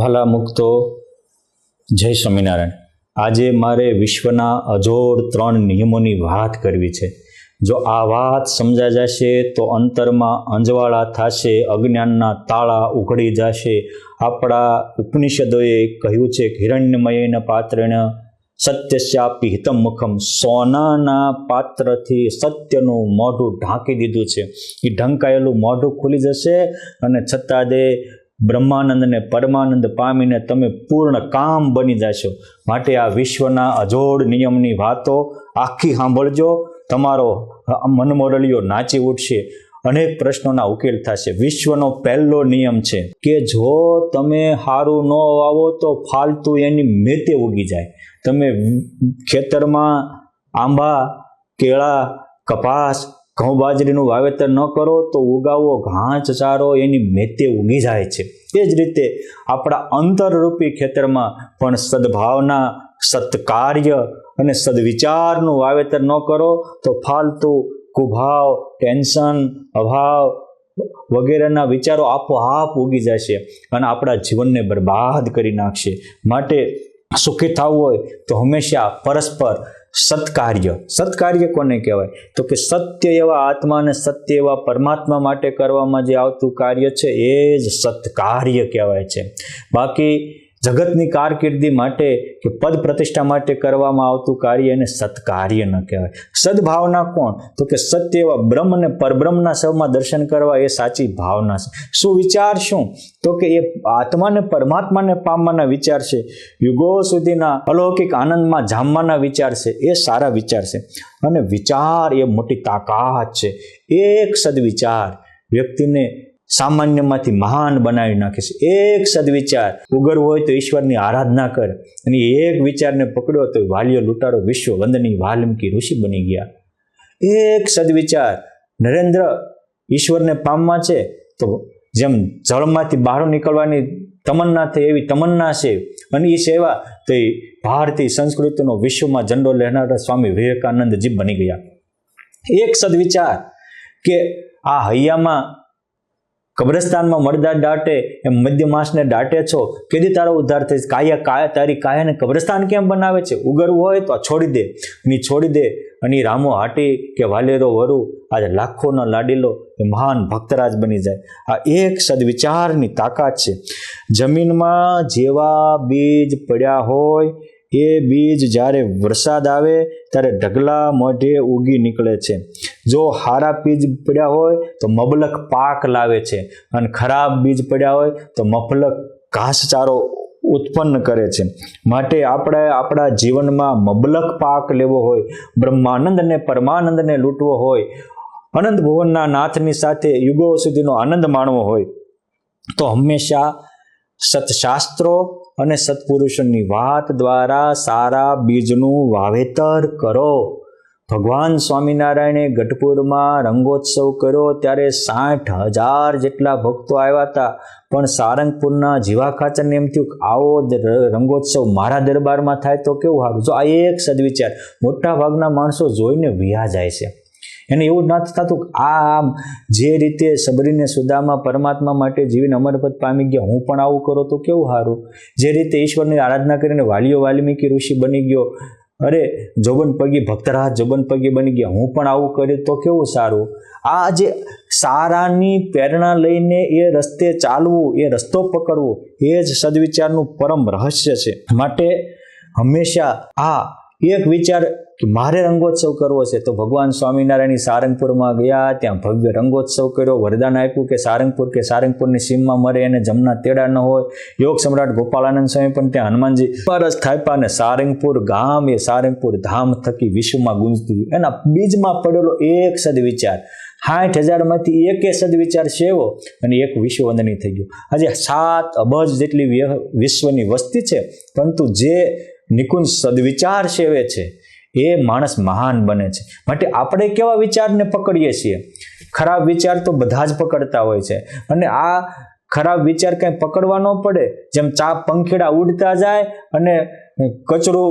વહાલા મુક્તો, જય સ્વામિનારાયણ। આજે મારે વિશ્વના અજોડ 3 નિયમોની વાત કરવી છે। જો આ વાત સમજા જશે તો અંતરમાં અંજવાળા થશે, અજ્ઞાનના તાળા ઉઘડી જશે। આપણા ઉપનિષદોએ કહ્યું છે કે હિરણ્યમયેન પાત્રેણ સત્યસ્યાપી હિતમ મુખમ, સોનાના પાત્રથી સત્યનું મોઢું ઢાંકી દીધું છે। એ ઢંકાયેલું મોઢું ખુલી જશે અને છતાં દે બ્રહ્માનંદ ને પરમાનંદ પામીને તમે પૂર્ણ કામ બની જશો। માટે આ વિશ્વના અજોડ નિયમની વાતો આખી સાંભળજો, તમારો મનમોરલીઓ નાચી ઉઠશે, અનેક પ્રશ્નોના ઉકેલ થશે। વિશ્વનો પહેલો નિયમ છે કે જો તમે સારું ન વાવો તો ફાલતુ એની મેતે ઉગી જાય। તમે ખેતરમાં આંબા, કેળા, કપાસ, ઘઉં, બાજરીનું વાવેતર ન કરો તો ઉગાવો ઘાસ ચારો એની મેતે ઉગી જાય છે। એ જ રીતે આપણા અંતરરૂપી ખેતરમાં પણ સદભાવના, સત્કાર્ય અને સદવિચારનું વાવેતર ન કરો તો ફાલતુ કુભાવ, ટેન્શન, અભાવ વગેરેના વિચારો આપોઆપ ઉગી જશે અને આપણા જીવનને બરબાદ કરી નાખશે। માટે સુખી થવું હોય તો હંમેશા પરસ્પર સત્કાર્ય કોને કહેવાય? તો કે સત્ય એવા આત્મા અને સત્ય એવા પરમાત્મા માટે કરવામાં જે આવતું કાર્ય છે એ જ સત્કાર્ય કહેવાય છે। બાકી જગતની કારકિર્દી માટે કે પદ પ્રતિષ્ઠા માટે કરવામાં આવતું કાર્ય એને સત્કાર્ય ન કહેવાય। સદભાવના કોણ? તો કે સત્ય એવા બ્રહ્મ અને પરબ્રહ્મના સૌમાં દર્શન કરવા એ સાચી ભાવના છે। શું વિચાર? શું તો કે એ આત્માને પરમાત્માને પામવાના વિચાર છે, યુગો સુધીના અલૌકિક આનંદમાં જામવાના વિચાર છે, એ સારા વિચાર છે। અને વિચાર એ મોટી તાકાત છે। એક સદવિચાર વ્યક્તિને સામાન્યમાંથી મહાન બનાવી નાખે છે। એક સદવિચાર ઉગરવો હોય તો ઈશ્વરની આરાધના કર, અને એક વિચારને પકડ્યો તો વાલિયો લૂંટારો વિશ્વ વંદની વાલ્મીકી ઋષિ બની ગયા। એક સદવિચાર નરેન્દ્ર ઈશ્વરને પામવા છે તો જેમ જળમાંથી બહાર નીકળવાની તમન્ના થઈ એવી તમન્ના છે, અને એ સેવા તો એ ભારતીય સંસ્કૃતિનો વિશ્વમાં ઝંડો લહેરાવનારા સ્વામી વિવેકાનંદજી બની ગયા। એક સદવિચાર કે આ હૈયામાં કબ્રસ્તાનમાં મરદાર દાટે એમ મધ્ય માસને દાટે છો, કેદી તારો ઉદ્ધાર થઈશ? તારી કાયાને કબ્રસ્તાન કેમ બનાવે છે? ઉગરવું હોય તો છોડી દે અને રામો હાટી કે વાલેરો વરુ આજે લાખોનો લાડીલો એ મહાન ભક્તરાજ બની જાય। આ એક સદવિચારની તાકાત છે। જમીનમાં જેવા બીજ પડ્યા હોય એ બીજ જ્યારે વરસાદ આવે ત્યારે ઢગલા મોઢે ઉગી નીકળે છે। જો હારા બીજ પડ્યા હોય તો મબલક પાક લાવે છે, અને ખરાબ બીજ પડ્યા હોય તો મફલક ઘાસચારો ઉત્પન્ન કરે છે। માટે આપણે આપણા જીવનમાં મબલક પાક લેવો હોય, બ્રહ્માનંદ અને પરમાનંદને લૂંટવો હોય, અનંત ભુવનના નાથની સાથે યુગો સુધીનો આનંદ માણવો હોય તો હંમેશા સત્શાસ્ત્રો અને સત્પુરુષોની વાત દ્વારા સારા બીજનું વાવેતર કરો। ભગવાન સ્વામિનારાયણે ગઢપુરમાં રંગોત્સવ કર્યો ત્યારે 60,000 જેટલા ભક્તો આવ્યા હતા, પણ સારંગપુરના જીવા ખાચરને એમ થયું આવો રંગોત્સવ મારા દરબારમાં થાય તો કેવું સારું। જો આ એક સદવિચાર મોટા ભાગના માણસો જોઈને વિયા જાય છે, એને એવું નથી થતું આ જે રીતે સબરીને સુદામા પરમાત્મા માટે જીવીને અમરપદ પામી ગયા, હું પણ આવું કરો તો કેવું સારું। જે રીતે ઈશ્વરની આરાધના કરીને વાલિયો વાલ્મીકી ઋષિ બની ગયો, અરે જોબનપગી ભક્તરાજ જોબનપગી બની ગયા, હું પણ આવું કર્યું તો કેવું સારું। આ જે સારાની પ્રેરણા લઈને એ રસ્તે ચાલવું, એ રસ્તો પકડવો, એ જ સદવિચારનું પરમ રહસ્ય છે। માટે હંમેશા આ એક વિચાર કે મારે રંગોત્સવ કરવો છે તો ભગવાન સ્વામિનારાયણ સારંગપુરમાં ગયા, ત્યાં ભવ્ય રંગોત્સવ કર્યો, વરદાન આપ્યું કે સારંગપુરની સીમમાં મરે એને જમના તેડા ન હોય। યોગ સમ્રાટ ગોપાળાનંદ સ્વામી પણ ત્યાં હનુમાનજી મહારાજ સ્થાપ્યા, અને સારંગપુર ગામ એ સારંગપુર ધામ થકી વિશ્વમાં ગુંજતું। એના બીજમાં પડેલો એક સદવિચાર 60,000 માંથી એક સદવિચાર સેવો અને એક વિશ્વવંદની થઈ ગયો। આજે 7 અબજ જેટલી વિશ્વની વસ્તી છે, પરંતુ જે નિકુંજ સદવિચાર સેવે છે એ માણસ મહાન બને છે। માટે આપણે કેવા વિચારને પકડીએ છીએ? ખરાબ વિચાર તો બધા જ પકડતા હોય છે, અને આ ખરાબ વિચાર કંઈ પકડવા ન પડે। જેમ પંખીડા ઉડતા જાય અને કચરું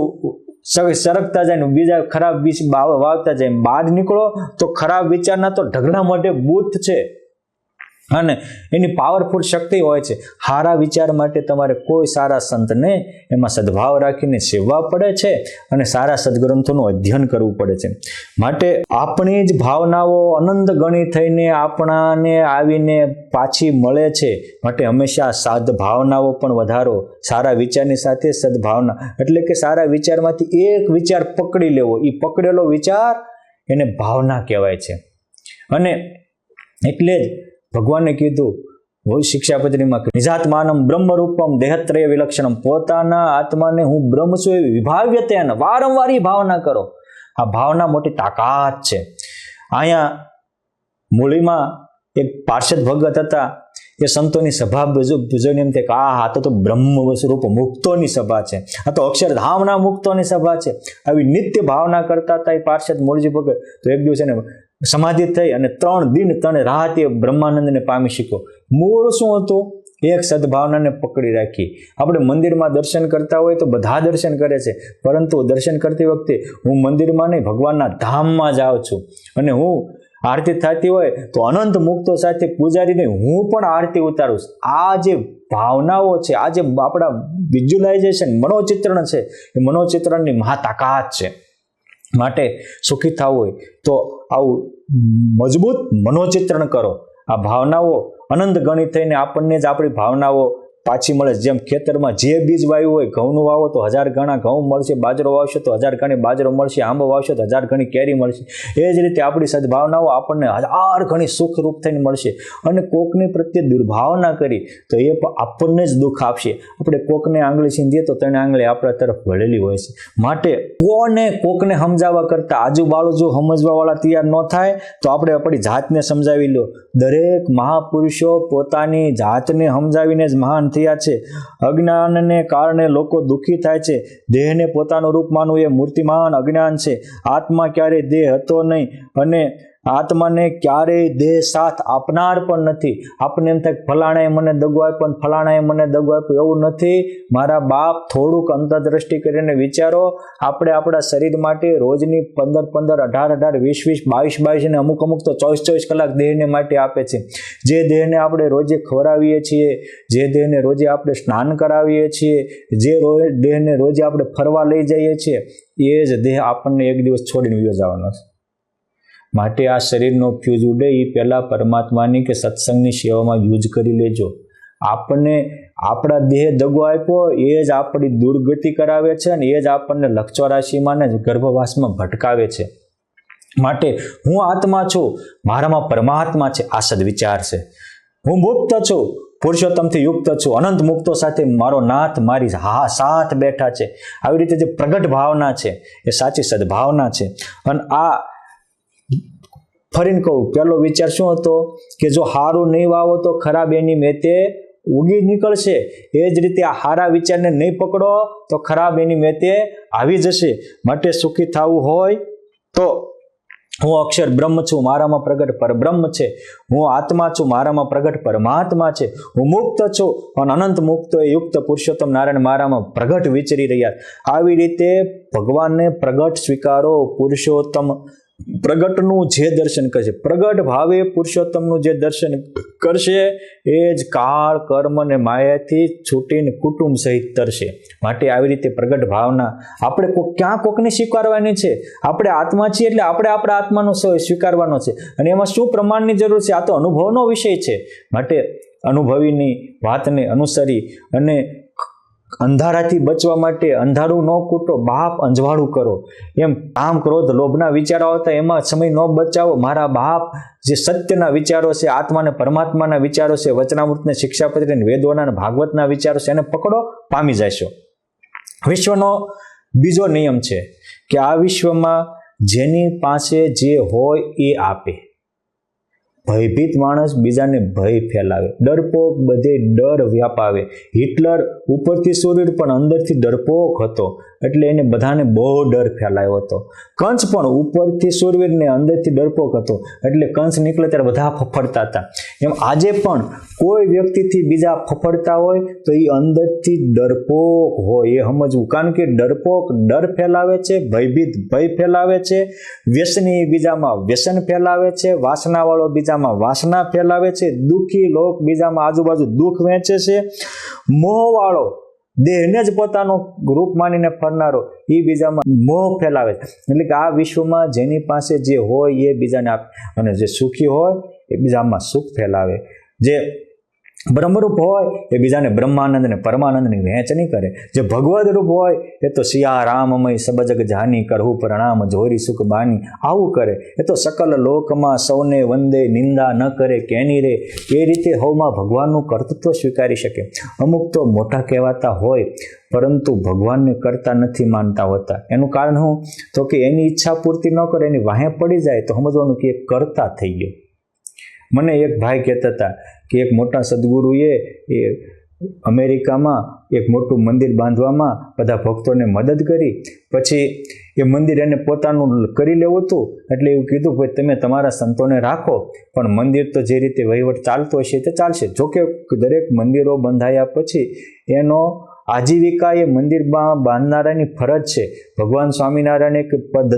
સરકતા જાય ને બીજા ખરાબ બીજ વાવતા જાય, બહાર નીકળો તો ખરાબ વિચારના તો ઢગલા મોઢે બૂથ છે। અને એની પાવરફુલ શક્તિ હોય છે. સારા વિચાર માટે તમારે કોઈ સારા સંતને એમાં સદભાવ રાખીને સેવવા પડે છે અને સારા સદગ્રંથોનું અધ્યયન કરવું પડે છે. માટે આપણી જ ભાવનાઓ અનંત ગણી થઈને આપણાને આવીને પાછી મળે છે. માટે હંમેશા સદભાવનાઓ પણ વધારો. સારા વિચારની સાથે સદભાવના એટલે કે સારા વિચારમાંથી એક વિચાર પકડી લેવો. એ પકડેલો વિચાર એને ભાવના કહેવાય છે. અને એટલે જ ભગવાને કીધું શિક્ષાપત્રીમાં, નિજાત્માનમ બ્રહ્મરૂપમ દેહત્રય વિલક્ષણમ, પોતાના આત્માને હું બ્રહ્મ છું એવી વિભાવ્યતેન, વારંવાર ભાવના કરો. આ ભાવના મોટી તાકાત છે. અહીંયા મૂળીમાં એક પાર્ષદ ભગત હતા. એ સંતોની સભા જોઈને એમ થાય કે આ તો બ્રહ્મ સ્વરૂપ મુક્તોની સભા છે, આ તો અક્ષરધામના મુક્તોની સભા છે. આવી નિત્ય ભાવના કરતા હતા એ પાર્ષદ મૂળજી ભગત. તો એક દિવસ એને સમાધિ થઈ અને 3 દિન 3 રાત એ બ્રહ્માનંદને પામી શક્યો. મૂળ શું હતું? એક સદભાવનાને પકડી રાખી. આપણે મંદિરમાં દર્શન કરતા હોય તો બધા દર્શન કરે છે, પરંતુ દર્શન કરતી વખતે હું મંદિરમાં નહીં, ભગવાનના ધામમાં જાઉં છું. અને હું આરતી થતી હોય તો અનંત મુક્તો સાથે પૂજારીને હું પણ આરતી ઉતારું છું. આ જે ભાવનાઓ છે, આ જે આપણા વિઝ્યુલાઇઝેશન મનોચિત્રણ છે, એ મનોચિત્રણની મહાતાકાત છે. માટે સુખી થવું હોય તો આવું મજબૂત મનોચિત્રણ કરો. આ ભાવનાઓ અનંત ગણિત થઈને આપણને જ આપણી ભાવનાઓ પાછી મળે. જેમ ખેતરમાં જે બીજ વાવ્યું હોય, ઘઉંનું વાવો તો 1000 ગણા ઘઉં મળશે, બાજરો વાવશો તો 1000 ગણી બાજરો મળશે, આંબો વાવશો તો 1000 ગણી કેરી મળશે. એ જ રીતે આપણી સદભાવનાઓ આપણને 1000 ગણી સુખરૂપ થઈને મળશે. અને કોકની પ્રત્યે દુર્ભાવના કરી તો એ આપણને જ દુઃખ આપશે. આપણે કોકને આંગળી સીંધીએ તો 3 આંગળી આપણા તરફ વળેલી હોય છે. માટે કોકને સમજાવવા કરતાં આજુબાજુ સમજવાવાળા તૈયાર ન થાય તો આપણે આપણી જાતને સમજાવી લો. દરેક મહાપુરુષો પોતાની જાતને સમજાવીને જ મહાન થયા છે. અજ્ઞાનને કારણે લોકો દુઃખી થાય છે. દેહને પોતાનું રૂપ માનવું એ મૂર્તિમાન અજ્ઞાન છે. આત્મા ક્યારેય દેહ હતો નહીં અને આત્માને ક્યારેય દેહ સાથ આપનાર પણ નથી. આપણને એમ થાય ફલાણાએ મને દગો આપ્યો અને ફલાણાએ મને દગો આપ્યો, એવું નથી. મારા બાપ, થોડુંક અંતરદ્રષ્ટિ કરીને વિચારો. આપણે આપણા શરીર માટે રોજની 15 18 20 22 અને અમુક તો 24 કલાક દેહને માટે આપે છે. જે દેહને આપણે રોજે ખવડાવીએ છીએ, જે દેહને રોજે આપણે સ્નાન કરાવીએ છીએ, જે દેહને રોજે આપણે ફરવા લઈ જઈએ છીએ, એ જ દેહ આપણને એક દિવસ છોડીને વયો જવાનો છે. માટે આ શરીરનો ફ્યુઝ ઉડે એ પહેલાં પરમાત્માની કે સત્સંગની સેવામાં યુઝ કરી લેજો. આપણને આપણા દેહ દગો આપ્યો એ જ આપણી દુર્ગતિ કરાવે છે અને એ જ આપણને લક્ષ 84માં ને ગર્ભવાસમાં ભટકાવે છે. માટે હું આત્મા છું, મારામાં પરમાત્મા છે, આ સદવિચાર છે. હું મુક્ત છું, પુરુષોત્તમથી યુક્ત છું, અનંત મુક્તો સાથે મારો નાથ મારી સાથ બેઠા છે. આવી રીતે જે પ્રગટ ભાવના છે એ સાચી સદભાવના છે. અને આ ફરીને કહું, પહેલો વિચાર શું હતો કે જો સારું નહીં વાવો તો ખરાબ એની મેતે ઉગી નીકળશે. એ જ રીતે આ સારા વિચારને નહીં પકડો તો ખરાબ એની મેતે આવી જશે. માટે સુખી થવું હોય તો હું અક્ષર બ્રહ્મ છું, મારામાં પ્રગટ પરબ્રહ્મ છે. હું આત્મા છું, મારામાં પ્રગટ પરમાત્મા છે. હું મુક્ત છું અને અનંત મુક્ત યુક્ત પુરુષોત્તમ નારાયણ મારામાં પ્રગટ વિચરી રહ્યા. આવી રીતે ભગવાનને પ્રગટ સ્વીકારો. પુરુષોત્તમ પ્રગટનું જે દર્શન કરશે, પ્રગટ ભાવે પુરુષોત્તમનું જે દર્શન કરશે એ જ કાળ કર્મ અને માયાથી છૂટીને કુટુંબ સહિત તરશે. માટે આવી રીતે પ્રગટ ભાવના આપણે ક્યાં કોકને સ્વીકારવાની છે? આપણે આત્મા છીએ એટલે આપણે આપણા આત્માનો સ્વીકારવાનો છે. અને એમાં શું પ્રમાણની જરૂર છે? આ તો અનુભવનો વિષય છે. માટે અનુભવીની વાતને અનુસરી અને અંધારાથી બચવા માટે અંધારું ન કૂટો, બાપ અંજવાળું કરો. એમ કામ, ક્રોધ, લોભના વિચારો આવતા એમાં સમય ન બચાવો. મારા બાપ જે સત્યના વિચારો છે, આત્માને પરમાત્માના વિચારો છે, વચનામૃતને, શિક્ષાપત્રીને, વેદોના, ભાગવતના વિચારો છે, એને પકડો, પામી જશો. વિશ્વનો બીજો નિયમ છે કે આ વિશ્વમાં જેની પાસે જે હોય એ આપે. ભયભીત માણસ બીજાને ભય ફેલાવે. ડરપોક બધે ડર વ્યાપાવે. હિટલર ઉપરથી સુરવીર પણ અંદરથી ડરપોક હતો, એટલે એને બધાને બહુ ડર ફેલાયો હતો. કંસ પણ ઉપરથી સુરવીર ને અંદરથી ડરપોક હતો, એટલે કંસ નીકળે ત્યારે બધા ફફડતા હતા. એમ આજે પણ કોઈ વ્યક્તિથી બીજા ફફડતા હોય તો એ અંદરથી ડરપોક હોય, એ સમજવું. કારણ કે ડરપોક ડર ફેલાવે છે, ભયભીત ભય ફેલાવે છે, વ્યસની બીજામાં વ્યસન ફેલાવે છે, વાસનાવાળો બીજા બીજામાં વાસના ફેલાવે છે, દુઃખી લોક બીજામાં આજુબાજુ દુઃખ વહેંચે છે, મોહવાળો દેહને જ પોતાનું રૂપ માનીને ફરનારો એ બીજામાં મોહ ફેલાવે છે. એટલે કે આ વિશ્વમાં જેની પાસે જે હોય એ બીજાને આપે, અને જે સુખી હોય એ બીજામાં સુખ ફેલાવે, જે બ્રહ્મરૂપ હોય એ બીજાને બ્રહ્માનંદ અને પરમાનંદની વહેંચણી કરે, જે ભગવદ રૂપ હોય એ તો સિયા રામમય સબજગ જાની કરહુ પ્રણામ જોરી સુખ બાની, આવું કરે. એ તો સકલ લોકમાં સૌને વંદે નિંદા ન કરે કેની રે, એ રીતે હવમાં ભગવાનનું કર્તૃત્વ સ્વીકારી શકે. અમુક તો મોટા કહેવાતા હોય પરંતુ ભગવાનને કરતા નથી માનતા હોતા. એનું કારણ શું? તો કે એની ઈચ્છા પૂર્તિ ન કરે, એની વાહે પડી જાય તો સમજવાનું કે એ કરતા થઈ ગયો. મને એક ભાઈ કહેતા હતા કે એક મોટા સદગુરુએ એ અમેરિકામાં એક મોટું મંદિર બાંધવામાં બધા ભક્તોને મદદ કરી. પછી એ મંદિર એને પોતાનું કરી લેવું હતું, એટલે એવું કીધું ભાઈ તમે તમારા સંતોને રાખો, પણ મંદિર તો જે રીતે વહીવટ ચાલતો હશે તે ચાલશે. જોકે દરેક મંદિરો બંધાયા પછી એનો આજીવિકા એ મંદિર બાંધનારાની ફરજ છે. ભગવાન સ્વામિનારાયણ એક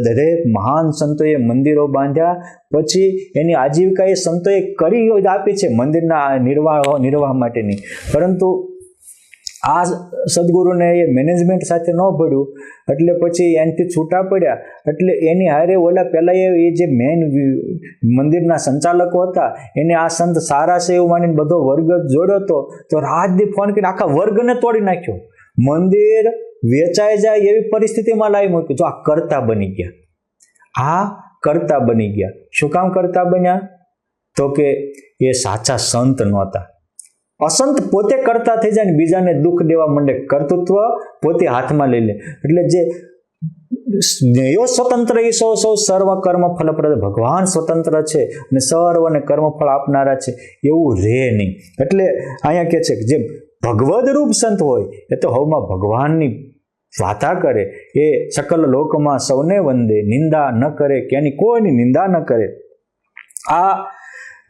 દરેક મહાન સંતોએ મંદિરો બાંધ્યા પછી એની આજીવિકા એ સંતોએ કરી આપી છે મંદિરના નિર્વાહ માટેની. પરંતુ આ સદગુરુને એ મેનેજમેન્ટ સાથે ન ભળ્યું, એટલે પછી એનાથી છૂટા પડ્યા. એટલે એની હારે ઓલા પહેલાં એ જે મેઇન મંદિરના સંચાલકો હતા એને આ સંત સારા છે એવું માનીને બધો વર્ગ જોડ્યો હતો, તો રાતદી ફોન કરીને આખા વર્ગને તોડી નાખ્યો. મંદિર વેચાઈ જાય એવી પરિસ્થિતિમાં લાવી મૂક્યું. જો આ કરતા બની ગયા, આ કરતા બની ગયા. શું કામ કરતા બન્યા? તો કે એ સાચા સંત નહોતા. અસંત પોતે કરતા થઈ જાય ને બીજાને દુઃખ દેવા માંડે, કર્તૃત્વ પોતે હાથમાં લઈ લે. એટલે જે સ્નેહો સ્વતંત્ર એ સૌ સર્વ કર્મ ફલપ્રદ, ભગવાન સ્વતંત્ર છે અને સર્વને કર્મફળ આપનારા છે, એવું રહે નહીં. એટલે અહીંયા કહે છે કે જે ભગવદ રૂપ સંત હોય એ તો હવમાં ભગવાનની વાતા કરે, એ સકલ લોકમાં સૌને વંદે, નિંદા ન કરે કે એની કોઈની નિંદા ન કરે. આ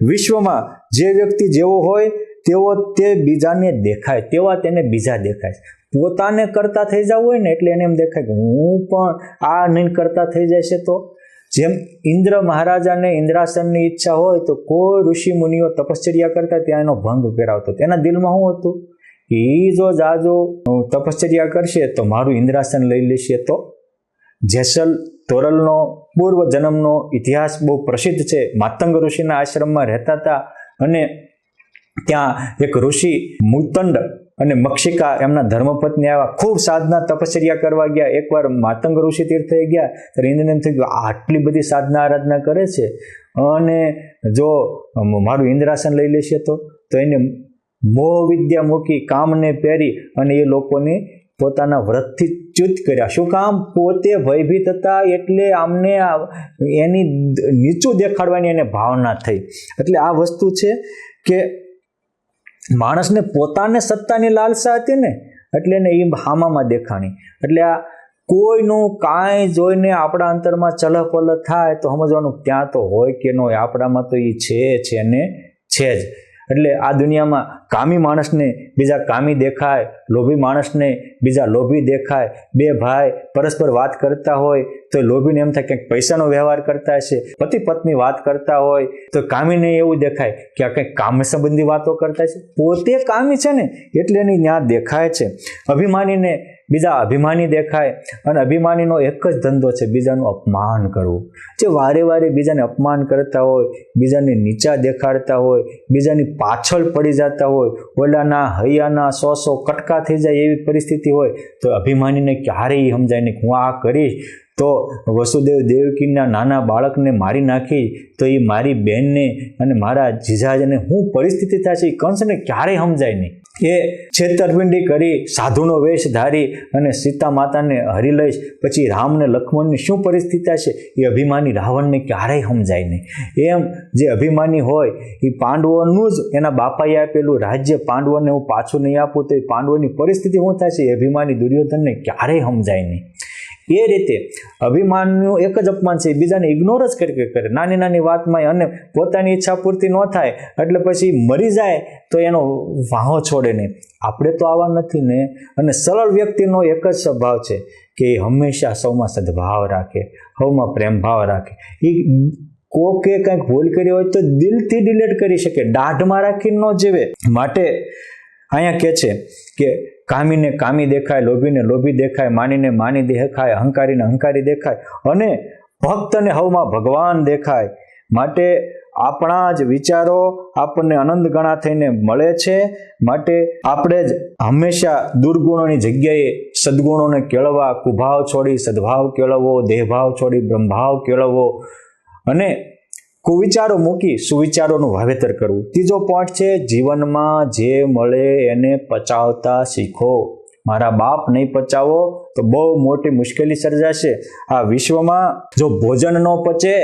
વિશ્વમાં જે વ્યક્તિ જેવો હોય તેવો તે બીજાને દેખાય, તેવા તેને બીજા દેખાય. પોતાને કરતા થઈ જવું હોય ને એટલે એને એમ દેખાય કે હું પણ આ નહીં કરતા થઈ જશે. તો જેમ ઇન્દ્ર મહારાજાને ઇન્દ્રાસનની ઈચ્છા હોય તો કોઈ ઋષિ મુનિઓ તપશ્ચર્યા કરતા ત્યાં એનો ભંગ કરાવતો. તેના દિલમાં શું હતું? એ જો જાજો તપશ્ચર્યા કરશે તો મારું ઇન્દ્રાસન લઈ લેશે. તો જેસલ તોરલનો પૂર્વ જન્મનો ઇતિહાસ બહુ પ્રસિદ્ધ છે. માતંગ ઋષિના આશ્રમમાં રહેતા હતા અને ત્યાં એક ઋષિ મુતંડ અને મક્ષિકા એમના ધર્મપત્ની આવ્યા, ખૂબ સાધના તપશ્ચર્યા કરવા ગયા. એકવાર માતંગ ઋષિ તીર્થે ગયા ત્યારે ઇન્દ્રને એમ થયું કે આટલી બધી સાધના આરાધના કરે છે અને જો મારું ઇન્દ્રાસન લઈ લેશે તો એને મોહ વિદ્યા મૂકી, કામને પહેરી અને એ લોકોને પોતાના વ્રતથી ચ્યુત કર્યા. શું કામ? પોતે ભયભીત હતા એટલે આમને એની નીચું દેખાડવાની એને ભાવના થઈ. એટલે આ વસ્તુ છે કે માણસને પોતાને સત્તાની લાલસા હતી ને એટલે એને એ હામામાં દેખાણી. એટલે આ કોઈનું કાંઈ જોઈને આપણા અંતરમાં ચલપલ થાય તો સમજવાનું ત્યાં તો હોય કે ન હોય, આપણામાં તો એ છે ને છે જ. એટલે આ દુનિયામાં કામી માણસને બીજા કામી દેખાય, લોભી માણસને બીજા લોભી દેખાય. બે ભાઈ પરસ્પર વાત કરતા હોય તો લોભીને એમ થાય કે પૈસાનો વ્યવહાર કરતા હશે. પતિ પત્ની વાત કરતા હોય તો કામીને એવું દેખાય કે આ કંઈક કામ સંબંધી વાતો કરતા છે. પોતે કામી છે ને એટલે એની ત્યાં દેખાય છે. અભિમાનીને બીજા અભિમાની દેખાય અને અભિમાનીનો એક જ ધંધો છે બીજાનું અપમાન કરવું. જે વારે વારે બીજાને અપમાન કરતા હોય, બીજાને નીચા દેખાડતા હોય, બીજાની પાછળ પડી જતા હોય, ઓલાના હૈયાના સો કટકા થઈ જાય એવી પરિસ્થિતિ હોય તો અભિમાનીને ક્યારેય સમજાય નહીં હું આ કરીશ તો વસુદેવ દેવકીના નાના બાળકને મારી નાખી તો એ મારી બહેનને અને મારા જીજાજને શું પરિસ્થિતિ થશે એ કંસને ક્યારેય સમજાય નહીં. એ છેતરપિંડી કરી સાધુનો વેશ ધારી અને સીતા માતાને હરી લઈશ પછી રામને લક્ષ્મણની શું પરિસ્થિતિ હશે એ અભિમાની રાવણને ક્યારેય સમજાય નહીં. એમ જે અભિમાની હોય એ પાંડવોનું જ એના બાપાએ આપેલું રાજ્ય પાંડવોને હું પાછું નહીં આપું તો એ પાંડવોની પરિસ્થિતિ શું થશે એ અભિમાની દુર્યોધનને ક્યારેય સમજાય નહીં. એ રીતે અભિમાનનું એક જ અપમાન છે, બીજાને ઇગ્નોર જ કરે નાની નાની વાતમાં, અને પોતાની ઈચ્છા પૂર્તિ ન થાય એટલે પછી મરી જાય તો એનો વાહો છોડે નહીં. આપણે તો આવા નથી ને. અને સરળ વ્યક્તિનો એક જ સ્વભાવ છે કે એ હંમેશા સૌમાં સદભાવ રાખે, સૌમાં પ્રેમ ભાવ રાખે. એ કોકે કંઈક ભૂલ કરી હોય તો દિલથી ડિલીટ કરી શકે, દાઢમાં રાખીને ન જીવે. માટે અહીંયા કહે છે કે કામીને કામી દેખાય, લોભીને લોભી દેખાય, માનીને માની દેખાય, અહંકારીને અહંકારી દેખાય અને ભક્તને હવમાં ભગવાન દેખાય. માટે આપણા જ વિચારો આપણને અનંત ગણા થઈને મળે છે. માટે આપણે જ હંમેશા દુર્ગુણોની જગ્યાએ સદગુણોને કેળવવા, કુભાવ છોડી સદભાવ કેળવવો, દેહભાવ છોડી બ્રહ્મભાવ કેળવવો અને કુવિચારો મૂકી સુવિચારોનું વાવેતર કરવું. ત્રીજો પોઈન્ટ છે, જીવનમાં જે મળે એને પચાવતા શીખો. મારા બાપ નહીં પચાવો તો બહુ મોટી મુશ્કેલી સર્જાશે. આ વિશ્વમાં જો ભોજન ન પચે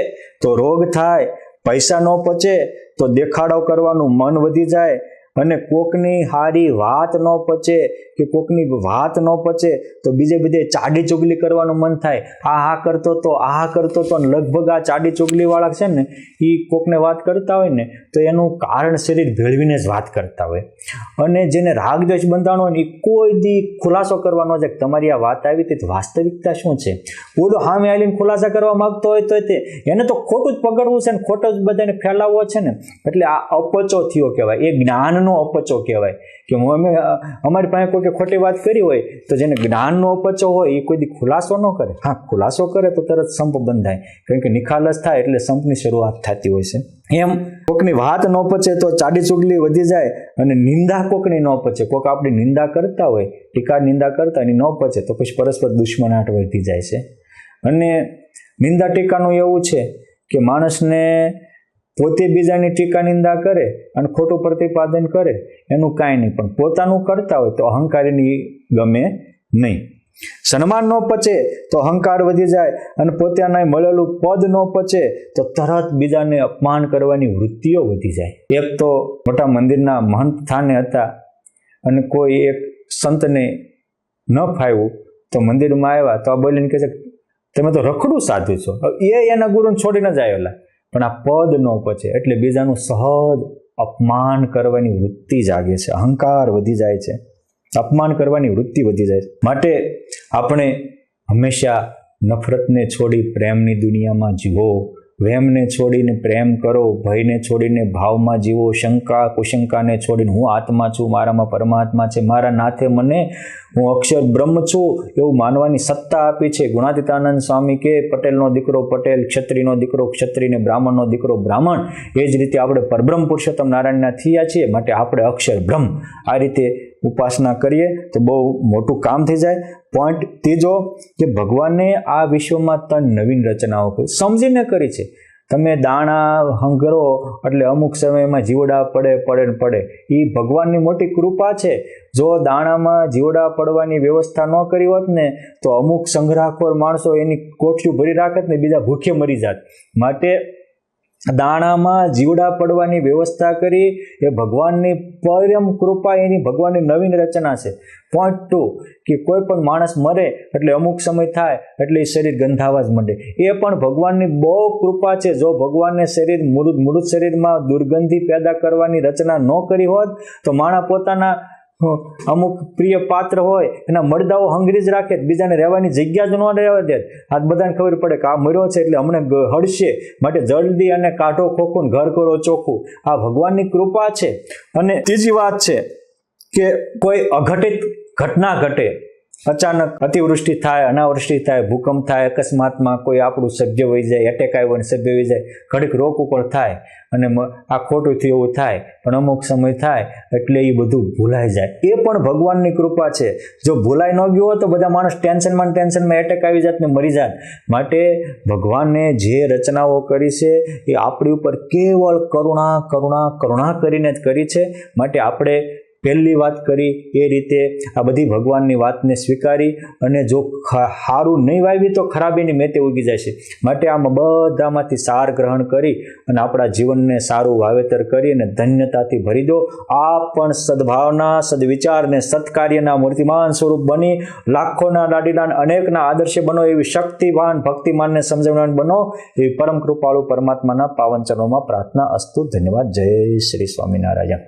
તો રોગ થાય, પૈસા ન પચે તો દેખાડો કરવાનું મન વધી જાય અને કોકની હારી વાત ન પચે કે કોકની વાત ન પચે તો બીજે બધે ચાડી ચુગલી કરવાનું મન થાય. આ કરતો તો લગભગ આ ચાડી ચુગલી વાળા છે ને એ કોકને વાત કરતા હોય ને તો એનું કારણ શરીર ભેળવીને જ વાત કરતા હોય. અને જેને રાગ દ્વેષ બંધાણો હોય ને એ કોઈ દી ખુલાસો કરવાનો છે કે તમારી આ વાત આવી હતી વાસ્તવિકતા શું છે. બોલો સામે આવીને ખુલાસા કરવા માંગતો હોય તો એને તો ખોટું જ પકડવું છે ને ખોટું જ બધાને ફેલાવવો છે ને. એટલે આ અપચો થયો કહેવાય, એ જ્ઞાનનો અપચો કહેવાય કે અમારી પાસે કોઈ ખોટી વાત કરી હોય તો જેને જ્ઞાનનો અપચો હોય એ કોઈ દી ખુલાસો ન કરે. હા, ખુલાસો કરે તો તરત સંપ બંધાય, કારણ કે નિખાલસ થાય એટલે સંપની શરૂઆત થતી હોય છે. એમ કોકની વાત ન પચે તો ચાડી ચુગલી વધી જાય અને નિંદા કોકની ન પચે, કોક આપણી નિંદા કરતા હોય, ટીકા નિંદા કરતા એની ન પચે તો પછી પરસ્પર દુશ્મનાટ વધી જાય છે. અને નિંદા ટીકાનું એવું છે કે માણસને પોતે બીજાની ટીકા નિંદા કરે અને ખોટું પ્રતિપાદન કરે એનું કાંઈ નહીં, પણ પોતાનું કરતા હોય તો અહંકારીની ગમે નહીં. સન્માન ન પચે તો અહંકાર વધી જાય અને પોતાના મળેલું પદ ન પચે તો તરત બીજાને અપમાન કરવાની વૃત્તિઓ વધી જાય. એક તો મોટા મંદિરના મહંત થાને હતા અને કોઈ એક સંતને ન ફાવ્યું તો મંદિરમાં આવ્યા તો આ બોલીને કહે છે તમે તો રખડું સાધુ છો. એના ગુરુને છોડીને જ આવેલા, પણ આ પદ ન પચે એટલે બીજાનું સહજ અપમાન કરવાની વૃત્તિ જાગે છે, અહંકાર વધી જાય છે, અપમાન કરવાની વૃત્તિ વધી જાય છે. માટે આપણે હંમેશા નફરતને છોડી પ્રેમની દુનિયામાં જીવો, વહેમને છોડીને પ્રેમ કરો, ભયને છોડીને ભાવમાં જીવો, શંકા કુશંકાને છોડીને હું આત્મા છું, મારામાં પરમાત્મા છે, મારા નાથે મને હું અક્ષર બ્રહ્મ છું એવું માનવાની સત્તા આપી છે. ગુણાતીતાનંદ સ્વામી કે પટેલનો દીકરો પટેલ, ક્ષત્રિયનો દીકરો ક્ષત્રિય, બ્રાહ્મણનો દીકરો બ્રાહ્મણ. એ જ રીતે આપણે પરબ્રહ્મ પુરુષોત્તમ નારાયણના થયા છીએ. માટે આપણે અક્ષર બ્રહ્મ આ રીતે ઉપાસના કરીએ તો બહુ મોટું કામ થઈ જાય. પોઈન્ટ ત્રીજો કે ભગવાને આ વિશ્વમાં 3 નવીન રચનાઓ સમજીને કરી છે. તમે દાણા હંગરો એટલે અમુક સમયમાં જીવડા પડે. એ ભગવાનની મોટી કૃપા છે. જો દાણામાં જીવડા પડવાની વ્યવસ્થા ન કરી હોત ને તો અમુક સંગ્રહખોર માણસો એની કોઠીઓ ભરી રાખત ને બીજા ભૂખે મરી જાત. માટે દાણામાં જીવડા પડવાની વ્યવસ્થા કરી એ ભગવાનની પરમ કૃપા, એની ભગવાનની નવીન રચના છે. પોઈન્ટ 2 કે કોઈ પણ માણસ મરે એટલે અમુક સમય થાય એટલે એ શરીર ગંધાવા જ માંડે. એ પણ ભગવાનની બહુ કૃપા છે. જો ભગવાનને શરીર મૃત શરીરમાં દુર્ગંધી પેદા કરવાની રચના ન કરી હોત તો માણસ પોતાના અમુક પ્રિય પાત્ર હોય એના મરદાઓ હંગરી જ રાખે, બીજાને રહેવાની જગ્યા જ ન રહેવા દે. આ બધાને ખબર પડે કે આ મર્યો છે એટલે હમણાં હડશે, માટે જલ્દી અને કાઢો ખોખું ઘર કરો ચોખ્ખું. આ ભગવાનની કૃપા છે. અને ત્રીજી વાત છે કે કોઈ અઘટિત ઘટના ઘટે, અચાનક અતિવૃષ્ટિ થાય, અનાવૃષ્ટિ થાય, ભૂકંપ થાય, અકસ્માતમાં કોઈ આપણું સભ્ય વહી જાય, એટેક આવ્યો અને સભ્ય વહી જાય, ઘડીક રોક ઉપર થાય અને આ ખોટું થયું એવું થાય, પણ અમુક સમય થાય એટલે એ બધું ભૂલાઈ જાય. એ પણ ભગવાનની કૃપા છે. જો ભૂલાઈ ન ગયું હોય તો બધા માણસ ટેન્શનમાં એટેક આવી જાત ને મરી જાત. માટે ભગવાને જે રચનાઓ કરી છે એ આપણી ઉપર કેવળ કરુણા કરીને જ કરી છે. માટે આપણે પહેલી વાત કરી એ રીતે આ બધી ભગવાનની વાતને સ્વીકારી અને જો સારું નહીં વાવી તો ખરાબીની મેતે ઉગી જાય છે. માટે આમાં બધામાંથી સાર ગ્રહણ કરી અને આપણા જીવનને સારું વાવેતર કરી અને ધન્યતાથી ભરી દો. આ પણ સદભાવના, સદવિચાર ને સત્કાર્યના મૂર્તિમાન સ્વરૂપ બની લાખોના લાડીલાન અનેકના આદર્શ બનો, એવી શક્તિવાન ભક્તિમાનને સમજવાન બનો, એવી પરમ કૃપાળુ પરમાત્માના પાવન ચરણોમાં પ્રાર્થના અસ્તુ. ધન્યવાદ. જય શ્રી સ્વામિનારાયણ.